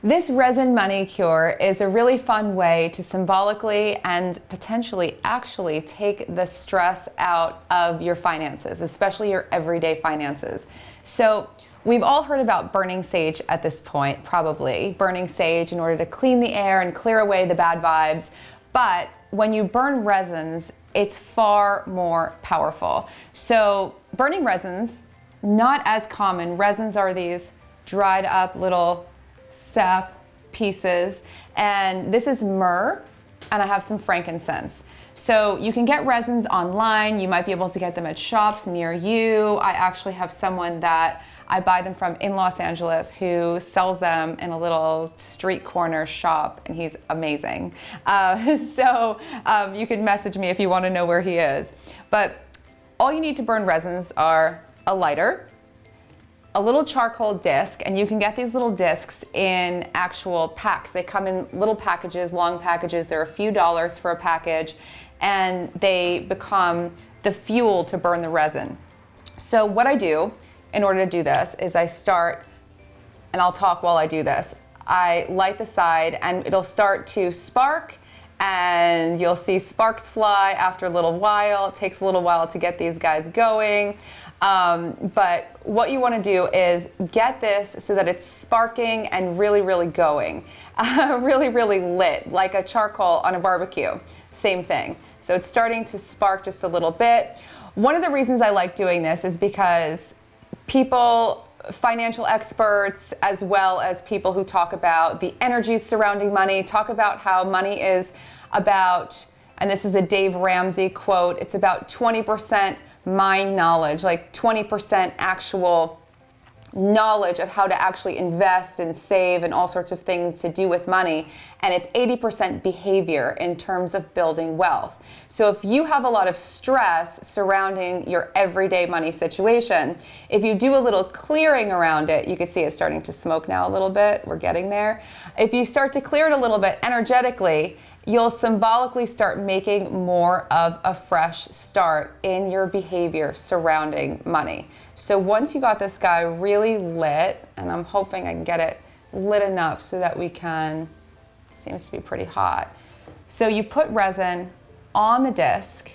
This resin money cure is a really fun way to symbolically and potentially actually take the stress out of your finances, especially your everyday finances. So we've all heard about burning sage at this point, probably. Burning sage in order to clean the air and clear away the bad vibes. But when you burn resins, it's far more powerful. So burning resins, not as common. Resins are these dried up little sap pieces, and this is myrrh, and I have some frankincense. So you can get resins online. You might be able to get them at shops near you. I actually have someone that I buy them from in Los Angeles who sells them in a little street corner shop, and he's amazing. You can message me if you want to know where he is. But all you need to burn resins are a lighter, a little charcoal disc, and you can get these little discs in actual packs. They come in little packages, long packages. They're a few dollars for a package, and they become the fuel to burn the resin. So what I do in order to do this is I start, and I'll talk while I do this, I light the side and it'll start to spark, and you'll see sparks fly after a little while. It takes a little while to get these guys going. But what you want to do is get this so that it's sparking and really, really going. Really, really lit, like a charcoal on a barbecue. Same thing. So it's starting to spark just a little bit. One of the reasons I like doing this is because people, financial experts, as well as people who talk about the energies surrounding money, talk about how money is about, and this is a Dave Ramsey quote, it's about 20% mind knowledge, like 20% actual knowledge of how to actually invest and save and all sorts of things to do with money, and it's 80% behavior in terms of building wealth. So if you have a lot of stress surrounding your everyday money situation, if you do a little clearing around it, you can see it's starting to smoke now a little bit, we're getting there. If you start to clear it a little bit energetically, you'll symbolically start making more of a fresh start in your behavior surrounding money. So once you got this guy really lit, and I'm hoping I can get it lit enough so that we can, seems to be pretty hot. So you put resin on the disc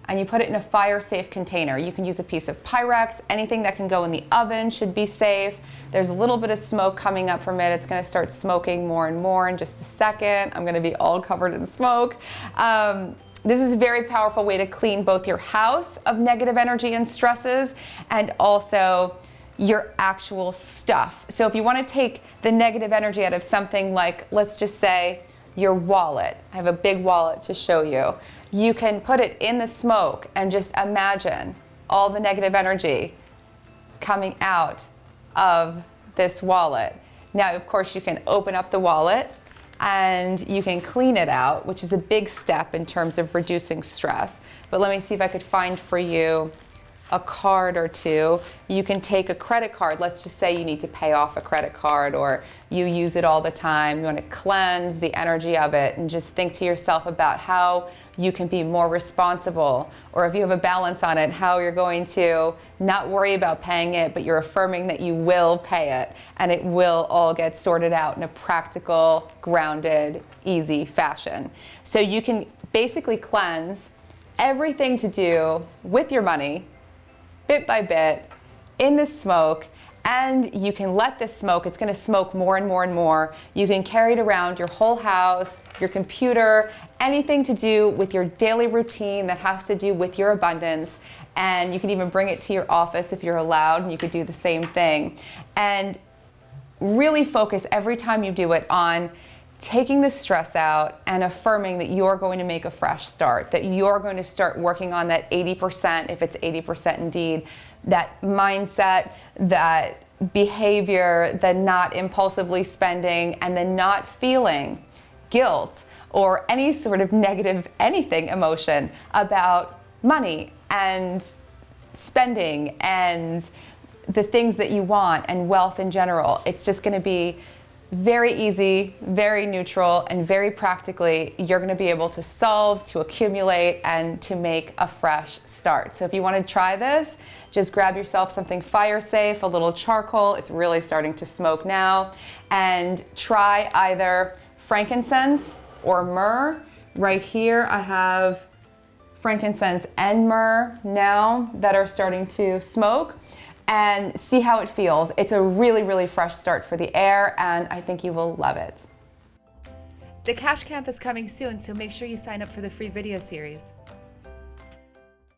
and you put it in a fire-safe container. You can use a piece of Pyrex. Anything that can go in the oven should be safe. There's a little bit of smoke coming up from it. It's gonna start smoking more and more in just a second. I'm gonna be all covered in smoke. This is a very powerful way to clean both your house of negative energy and stresses, and also your actual stuff. So if you want to take the negative energy out of something like, let's just say, your wallet. I have a big wallet to show you. You can put it in the smoke and just imagine all the negative energy coming out of this wallet. Now, of course, you can open up the wallet and you can clean it out, which is a big step in terms of reducing stress. But let me see if I could find for you a card or two. You can take a credit card. Let's just say you need to pay off a credit card, or you use it all the time. You want to cleanse the energy of it, and just think to yourself about how you can be more responsible, or if you have a balance on it, how you're going to not worry about paying it, but you're affirming that you will pay it, and it will all get sorted out in a practical, grounded, easy fashion. So you can basically cleanse everything to do with your money, bit by bit, in the smoke, and you can let this smoke, it's gonna smoke more and more and more. You can carry it around your whole house, your computer, anything to do with your daily routine that has to do with your abundance. And you can even bring it to your office if you're allowed, and you could do the same thing. And really focus every time you do it on taking the stress out and affirming that you're going to make a fresh start, that you're going to start working on that 80%, if it's 80% indeed, that mindset, that behavior, the not impulsively spending, and the not feeling guilt or any sort of negative anything emotion about money and spending and the things that you want and wealth in general. It's just going to be very easy, very neutral, and very practically, you're going to be able to solve, to accumulate, and to make a fresh start. So if you want to try this, just grab yourself something fire safe, a little charcoal. It's really starting to smoke now. And try either frankincense or myrrh. Right here I have frankincense and myrrh now that are starting to smoke, and see how it feels. It's a really, really fresh start for the air, and I think you will love it. The Cash Camp is coming soon, so make sure you sign up for the free video series.